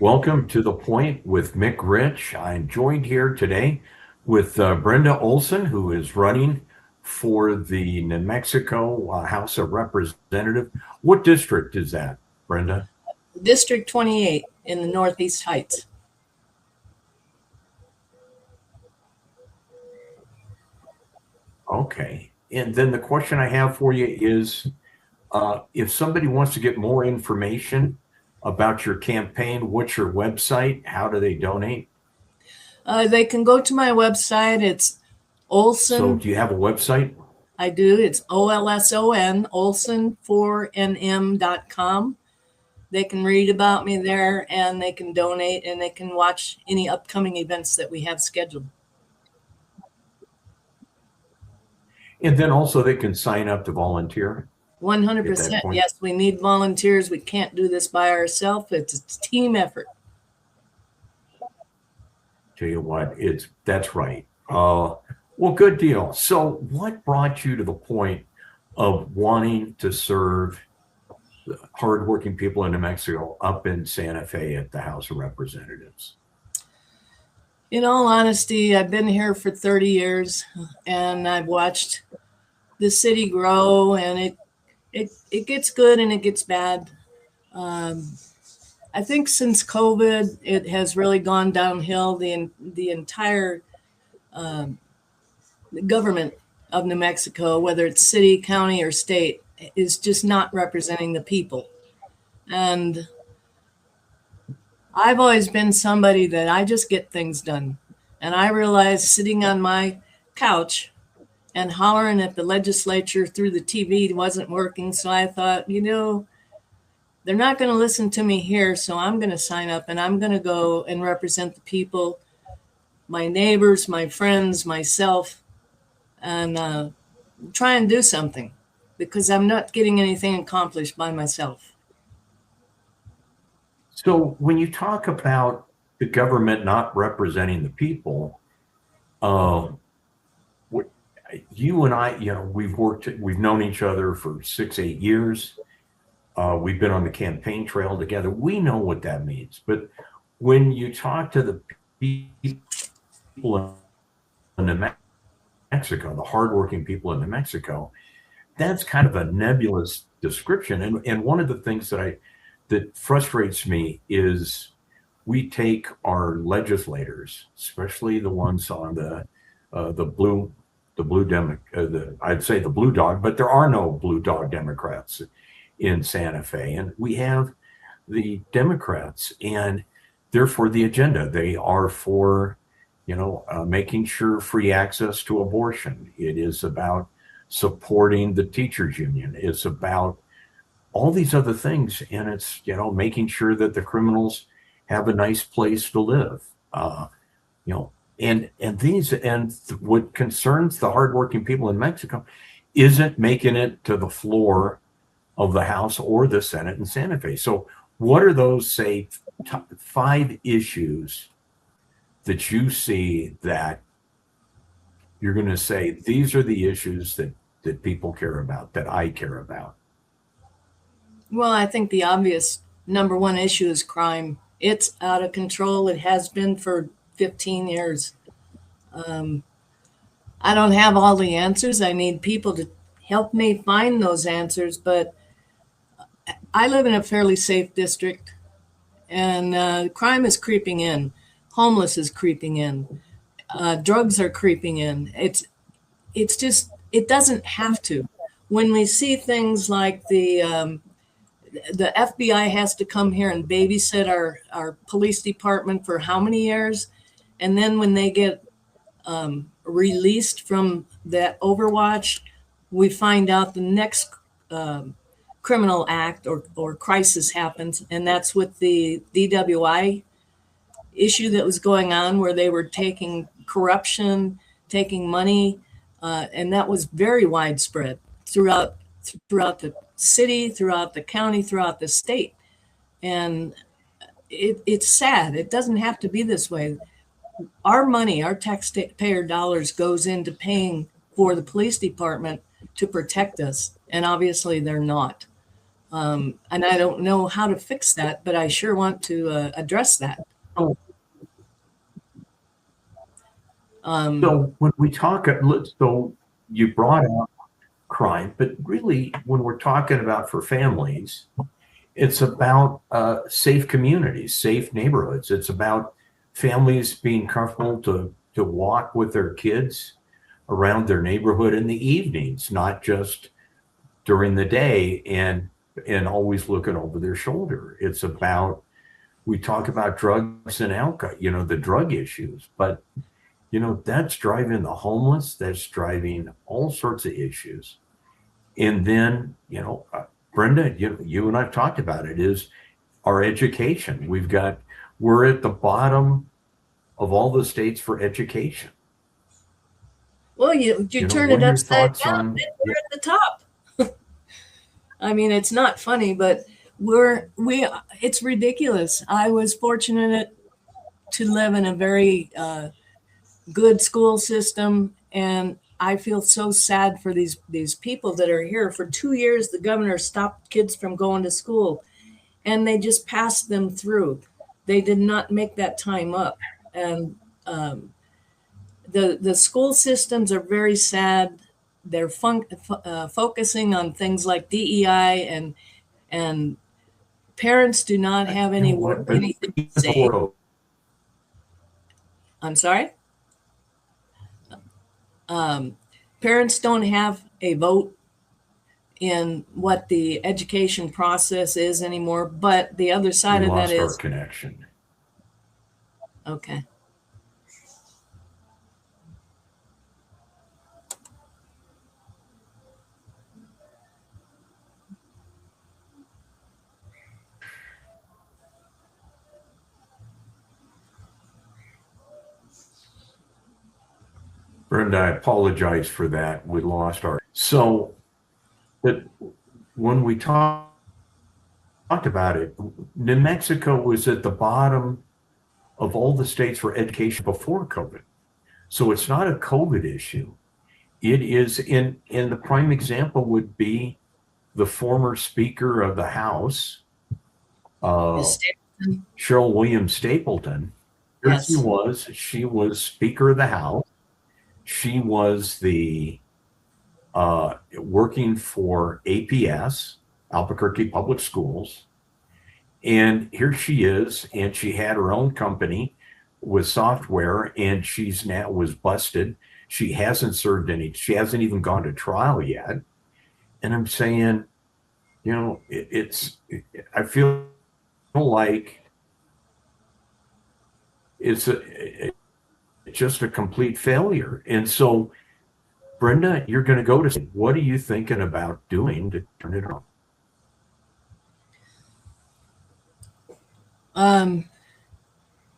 Welcome to The Point with Mick Rich. I'm joined here today with Brenda Olson, who is running for the New Mexico House of Representatives. What district is that, Brenda? District 28 in the Northeast Heights. Okay. And then the question I have for you is if somebody wants to get more information about your campaign, what's your website? How do they donate? They can go to my website. It's Olson. So, do you have a website? I do. It's OLSON, Olson4nm.com. They can read about me there, and they can donate, and they can watch any upcoming events that we have scheduled. And then also they can sign up to volunteer. 100%. Yes, we need volunteers. We can't do this by ourselves. It's a team effort. Tell you what, that's right. Well, good deal. So what brought you to the point of wanting to serve hardworking people in New Mexico up in Santa Fe at the House of Representatives? In all honesty, I've been here for 30 years and I've watched the city grow, and it gets good and it gets bad. I think since COVID, it has really gone downhill. The entire government of New Mexico, whether it's city, county, or state, is just not representing the people. And I've always been somebody that I just get things done. And I realized sitting on my couch and hollering at the legislature through the TV wasn't working. So I thought, they're not going to listen to me here. So I'm going to sign up and I'm going to go and represent the people, my neighbors, my friends, myself, and try and do something, because I'm not getting anything accomplished by myself. So when you talk about the government not representing the people, you and I, we've known each other for 6-8 years. We've been on the campaign trail together. We know what that means. But when you talk to the people in New Mexico, the hardworking people in New Mexico, that's kind of a nebulous description. And one of the things that frustrates me is we take our legislators, especially the ones on the blue I'd say the blue dog, but there are no blue dog Democrats in Santa Fe, and we have the Democrats, and they're for the agenda. They are for making sure free access to abortion. It is about supporting the teachers union. It's about all these other things, and it's making sure that the criminals have a nice place to live. And what concerns the hardworking people in Mexico isn't making it to the floor of the House or the Senate in Santa Fe. So what are those, say, top 5 issues that you see that you're going to say, these are the issues that people care about, that I care about? Well, I think the obvious number one issue is crime. It's out of control. It has been for 15 years. I don't have all the answers. I need people to help me find those answers, but I live in a fairly safe district, and crime is creeping in. Homeless is creeping in. Drugs are creeping in. It's just, it doesn't have to. When we see things like the FBI has to come here and babysit our police department for how many years? And then when they get released from that overwatch, we find out the next criminal act or crisis happens. And that's with the DWI issue that was going on, where they were taking corruption, taking money, and that was very widespread throughout the city, throughout the county, throughout the state. And it's sad. It doesn't have to be this way. Our money, our taxpayer dollars, goes into paying for the police department to protect us. And obviously they're not. And I don't know how to fix that, but I sure want to address that. So, Um, so when we talk, so you brought up crime, but really, when we're talking about for families, it's about safe communities, safe neighborhoods. It's about families being comfortable to walk with their kids around their neighborhood in the evenings, not just during the day and always looking over their shoulder. It's about, we talk about drugs and alcohol, the drug issues, but that's driving the homeless, that's driving all sorts of issues. And then, Brenda, you and I've talked about it, is our education. We're at the bottom of all the states for education. well, you turn What it are your upside thoughts down, on? then we're at the top. I mean, it's not funny, but it's ridiculous. I was fortunate to live in a very good school system, and I feel so sad for these people that are here. For 2 years, the governor stopped kids from going to school, and they just passed them through. They did not make that time up, and the school systems are very sad. They're focusing on things like DEI, and parents do not have You know what? anything to say. I'm sorry. Um, Parents don't have a vote in what the education process is anymore. But the other We side of that lost our is connection. okay. Brenda, I apologize for that. We lost our. So, but when we talked about it, New Mexico was at the bottom of all the states for education before COVID. So it's not a COVID issue. It is in the prime example would be the former Speaker of the House, uh, Is Cheryl Williams Stapleton. Here she yes. was. She was Speaker of the House. She was the working for APS, Albuquerque Public Schools. And here she is, and she had her own company with software, and she's now was busted. She hasn't served any, she hasn't even gone to trial yet. And I'm saying, I feel like it's just a complete failure. And so, Brenda, you're going to go to, what are you thinking about doing to turn it on?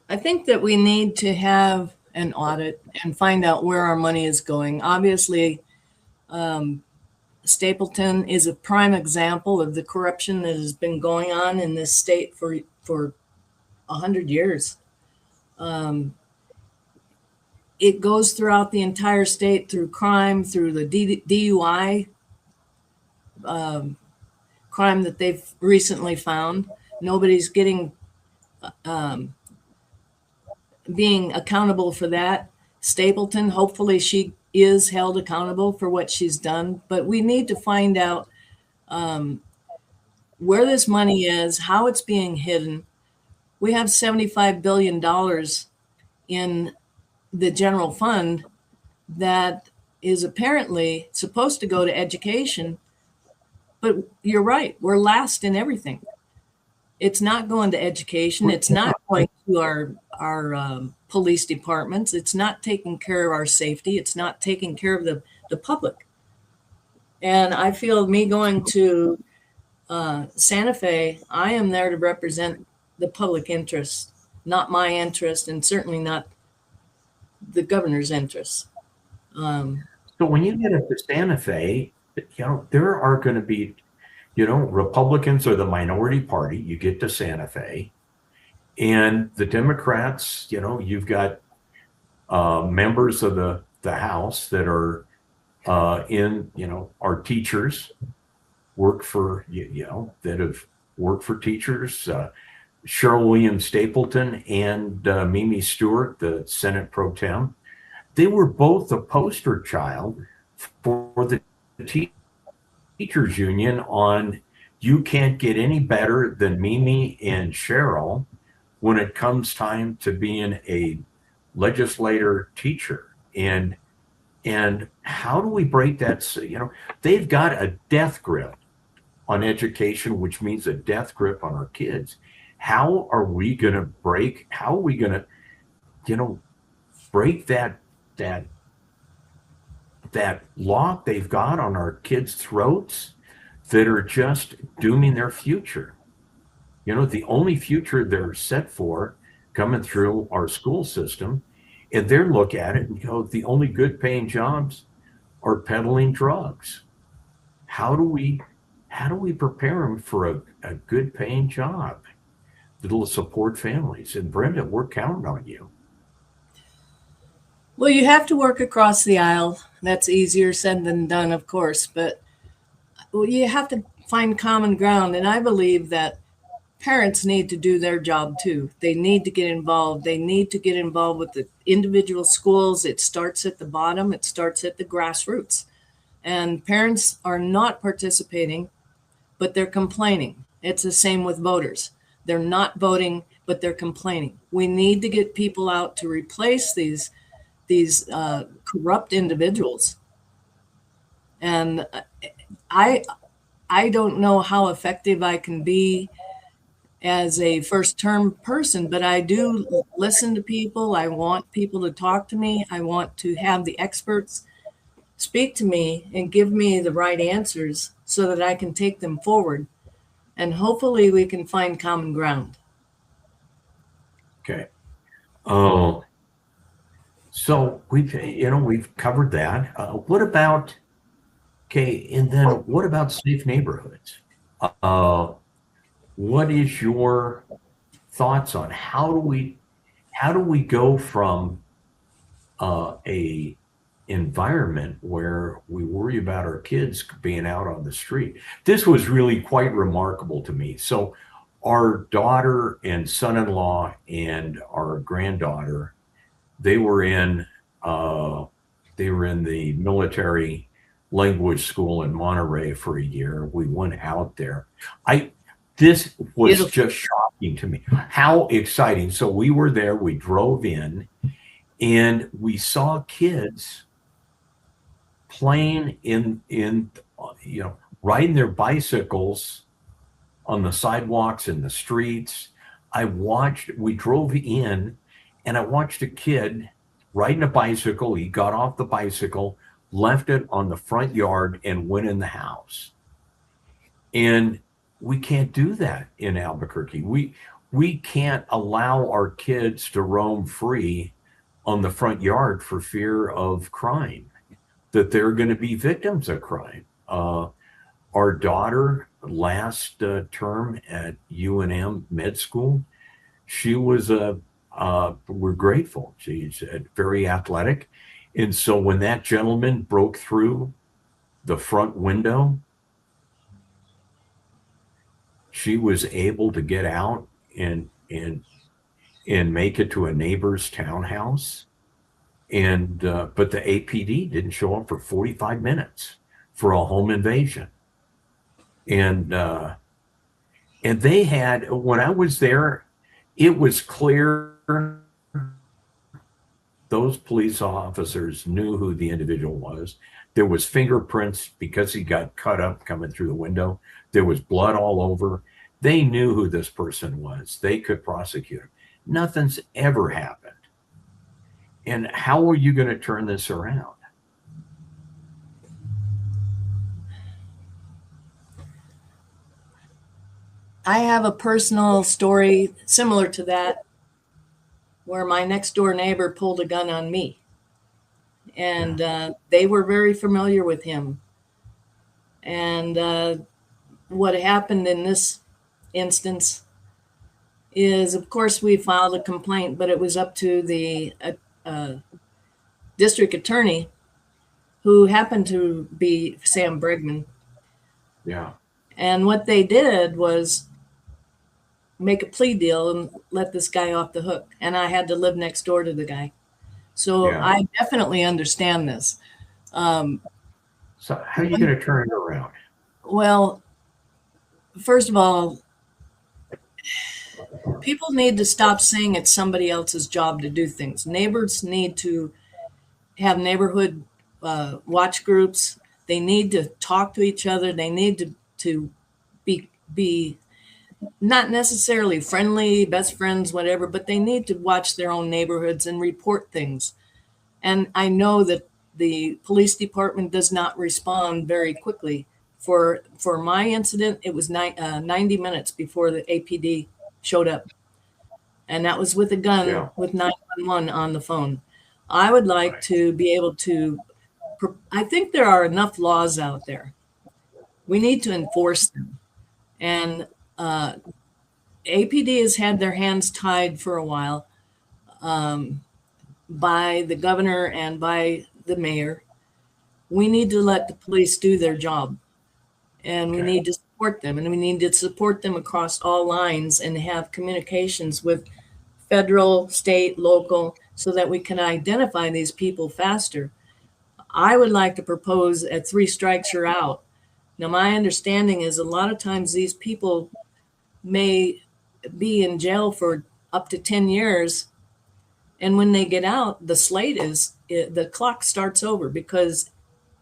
I think that we need to have an audit and find out where our money is going. Obviously, Stapleton is a prime example of the corruption that has been going on in this state for 100 years. It goes throughout the entire state through crime, through the DUI crime that they've recently found. Nobody's being accountable for that. Stapleton, hopefully she is held accountable for what she's done, but we need to find out where this money is, how it's being hidden. We have $75 billion in the general fund that is apparently supposed to go to education, but you're right, we're last in everything. It's not going to education. It's not going to our police departments. It's not taking care of our safety. It's not taking care of the public. And I feel me going to Santa Fe, I am there to represent the public interest, not my interest, and certainly not the governor's interest. So when you get up to Santa Fe, there are going to be, Republicans are the minority party. You get to Santa Fe, and the Democrats, you've got members of the House that are are teachers, worked for, that have worked for teachers, Cheryl Williams Stapleton and Mimi Stewart, the Senate Pro Tem. They were both the poster child for the teachers union on you can't get any better than Mimi and Cheryl when it comes time to being a legislator teacher. And how do we break that? They've got a death grip on education, which means a death grip on our kids. How are we going to break? How are we going to, break that lock they've got on our kids' throats that are just dooming their future? The only future they're set for coming through our school system, and they look at it and go, the only good paying jobs are peddling drugs. How do we prepare them for a good paying job that'll support families? And Brenda, we're counting on you. Well, you have to work across the aisle. That's easier said than done, of course, but you have to find common ground. And I believe that parents need to do their job too. They need to get involved. They need to get involved with the individual schools. It starts at the bottom. It starts at the grassroots. And parents are not participating, but they're complaining. It's the same with voters. They're not voting, but they're complaining. We need to get people out to replace these corrupt individuals. And I don't know how effective I can be as a first term person, but I do listen to people. I want people to talk to me. I want to have the experts speak to me and give me the right answers so that I can take them forward. And hopefully we can find common ground. Okay. So we've covered that. What about safe neighborhoods? What is your thoughts on how do we go from a environment where we worry about our kids being out on the street? This was really quite remarkable to me. So our daughter and son-in-law and our granddaughter, they were in the military language school in Monterey for a year. We went out there. This was Beautiful. just shocking to me. How exciting. So we were there, we drove in, and we saw kids playing riding their bicycles on the sidewalks in the streets. We drove in and I watched a kid riding a bicycle. He got off the bicycle, left it on the front yard and went in the house. And we can't do that in Albuquerque. We can't allow our kids to roam free on the front yard for fear of crime, that they're going to be victims of crime. Our daughter last term at UNM med school, she was we're grateful. She's very athletic. And so when that gentleman broke through the front window, she was able to get out and make it to a neighbor's townhouse. And but the APD didn't show up for 45 minutes for a home invasion. And they had, when I was there, it was clear those police officers knew who the individual was. There was fingerprints because he got cut up coming through the window. There was blood all over. They knew who this person was. They could prosecute him. Nothing's ever happened. And how are you going to turn this around? I have a personal story similar to that where my next door neighbor pulled a gun on me. And they were very familiar with him. And what happened in this instance is, of course, we filed a complaint, but it was up to the district attorney, who happened to be Sam Bregman. Yeah. And what they did was make a plea deal and let this guy off the hook. And I had to live next door to the guy. So Yeah. I definitely understand this. So how are you going to turn it around? Well, first of all, people need to stop saying it's somebody else's job to do things. Neighbors need to have neighborhood watch groups. They need to talk to each other. They need to be not necessarily friendly, best friends, whatever, but they need to watch their own neighborhoods and report things. And I know that the police department does not respond very quickly. For my incident, it was 90 minutes before the APD showed up. And that was with a gun Yeah. with 911 on the phone. I would like Right. to be able to, I think there are enough laws out there. We need to enforce them. And APD has had their hands tied for a while by the governor and by the mayor. We need to let the police do their job, and we Okay. need to support them, and we need to support them across all lines and have communications with federal, state, local, so that we can identify these people faster. I would like to propose at 3 strikes you're out. Now, my understanding is a lot of times these people may be in jail for up to 10 years. And when they get out, the clock starts over, because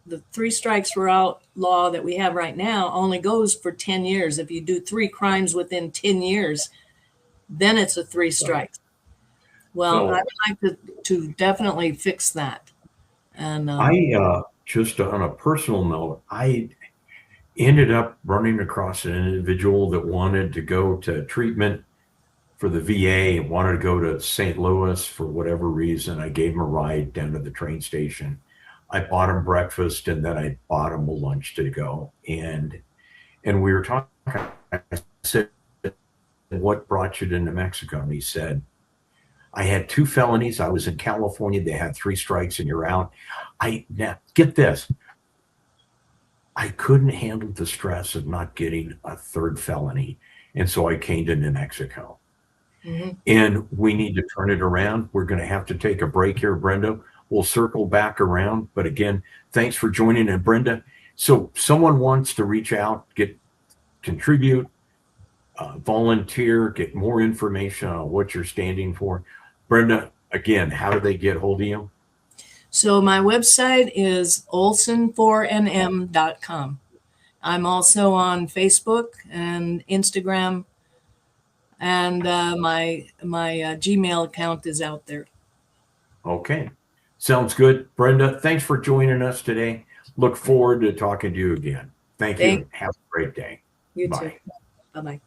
the 3 strikes we're out law that we have right now only goes for 10 years. If you do 3 crimes within 10 years, then it's a 3 strikes. Well, I would like to definitely fix that. And Just on a personal note, I ended up running across an individual that wanted to go to treatment for the VA and wanted to go to St. Louis for whatever reason. I gave him a ride down to the train station. I bought him breakfast, and then I bought him a lunch to go. And we were talking. I said, "What brought you to New Mexico?" And he said, "I had 2 felonies. I was in California. They had 3 strikes, and you're out." Now get this. I couldn't handle the stress of not getting a 3rd felony, and so I came to New Mexico. mhm. And we need to turn it around. We're going to have to take a break here, Brenda. We'll circle back around. But again, thanks for joining in, Brenda. So someone wants to reach out, contribute, volunteer, get more information on what you're standing for. Brenda, again, how do they get hold of you? So my website is olson4nm.com. I'm also on Facebook and Instagram, and my Gmail account is out there. Okay. Sounds good. Brenda, thanks for joining us today. Look forward to talking to you again. Thank you. Have a great day. You Bye. too. Bye-bye.